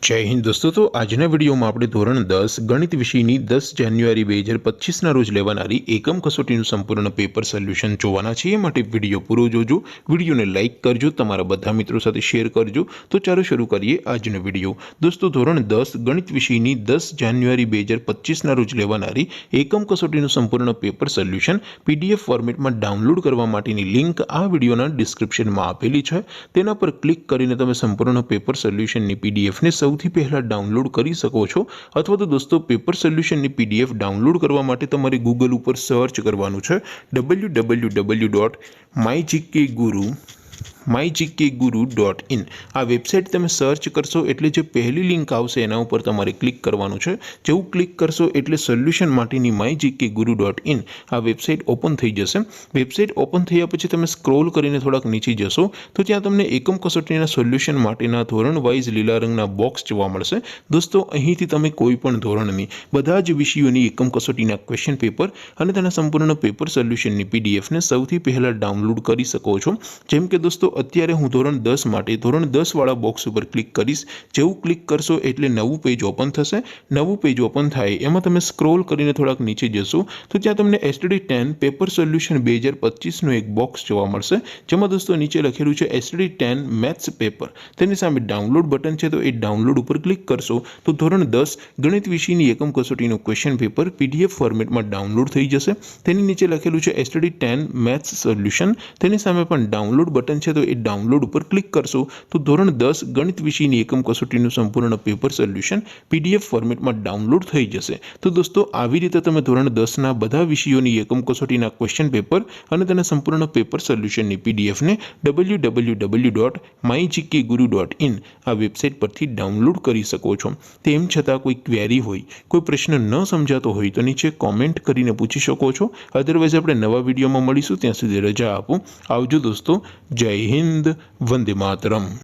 जय हिंद दोस्तों। तो आजना वीडियो में આપણે ધોરણ 10 ગણિત વિષયની 10 જાન્યુઆરી 2025 ના રોજ લેવાનારી એકમ કસોટીનું સંપૂર્ણ પેપર સોલ્યુશન જોવાના છે। એ માટે વિડિયો પૂરો જોજો, વિડિયોને લાઈક કરજો, તમારા બધા મિત્રો સાથે શેર કરજો। તો ચાલો શરૂ કરીએ આજનો વિડિયો। દોસ્તો ધોરણ 10 ગણિત વિષયની 10 જાન્યુઆરી 2025 ના રોજ લેવાનારી એકમ કસોટીનું સંપૂર્ણ પેપર સોલ્યુશન પીડીએફ ફોર્મેટમાં ડાઉનલોડ કરવા માટેની લિંક આ વિડિયોના ડિસ્ક્રિપ્શનમાં આપેલી છે। તેના પર ક્લિક કરીને તમે સંપૂર્ણ પેપર સોલ્યુશનની પીડીએફ ને સૌથી પહેલા ડાઉનલોડ કરી શકો છો। અથવા તો દોસ્તો પેપર સોલ્યુશનની પીડીએફ ડાઉનલોડ કરવા માટે તમારે ગૂગલ ઉપર સર્ચ કરવાનું છે www.mygkguru.in। આ વેબસાઇટ તમે સર્ચ કરશો એટલે જે પહેલી લિંક આવશે એના ઉપર તમારે ક્લિક કરવાનું છે। જેવું ક્લિક કરશો એટલે સોલ્યુશન માટેની mygkguru.in આ વેબસાઇટ ઓપન થઈ જશે। વેબસાઇટ ઓપન થયા પછી તમે સ્ક્રોલ કરીને થોડાક નીચે જશો તો ત્યાં તમને એકમ કસોટીના સોલ્યુશન માટેના ધોરણ વાઇઝ લીલા રંગના બોક્સ જોવા મળશે। દોસ્તો અહીંથી તમે કોઈ પણ ધોરણની બધા જ વિષયોની એકમ કસોટીના ક્વેશ્ચન પેપર અને તેના સંપૂર્ણ પેપર સોલ્યુશનની પીડીએફને સૌથી પહેલા ડાઉનલોડ કરી શકો છો। જેમ કે દોસ્તો અત્યારે હું ધોરણ 10 માટે ધોરણ 10 વાળા બોક્સ ઉપર ક્લિક કરીશ। જેવું ક્લિક કરશો એટલે નવું પેજ ઓપન થશે। નવું પેજ ઓપન થાય એમાં તમે સ્ક્રોલ કરીને થોડાક નીચે જશો તો ત્યાં તમને STD 10 પેપર સોલ્યુશન 2025 નું એક બોક્સ જોવા મળશે। જેમાં દોસ્તો નીચે લખેલું છે STD 10 મેથ્સ પેપર। તેની સામે ડાઉનલોડ બટન છે, તો એ ડાઉનલોડ ઉપર ક્લિક કરશો તો ધોરણ 10 ગણિત વિષયની એકમ કસોટીનું ક્વેશ્ચન પેપર પીડીએફ ફોર્મેટમાં ડાઉનલોડ થઈ જશે। તેની નીચે લખેલું છે STD 10 મેથ્સ સોલ્યુશન। તેની સામે પણ ડાઉનલોડ બટન છે, તો એ ડાઉનલોડ ઉપર ક્લિક કરશો તો ધોરણ 10 ગણિત વિષયની એકમ કસોટીનું સંપૂર્ણ પેપર સોલ્યુશન પીડીએફ ફોર્મેટમાં ડાઉનલોડ થઈ જશે। તો દોસ્તો આવી રીતે તમે ધોરણ 10 ના બધા વિષયોની એકમ કસોટીના ક્વેશ્ચન પેપર અને તેના સંપૂર્ણ પેપર સોલ્યુશનની પીડીએફને www.mygkguru.in આ વેબસાઇટ પરથી ડાઉનલોડ કરી શકો છો। તેમ છતાં કોઈ ક્વેરી હોય, કોઈ પ્રશ્ન ન સમજાતો હોય તો નીચે કોમેન્ટ કરીને પૂછી શકો છો। અધરવાઇઝ આપણે નવા વિડીયોમાં મળીશું, ત્યાં સુધી રજા આપો। આવજો દોસ્તો। જય હિન્દ, વંદે માતરમ।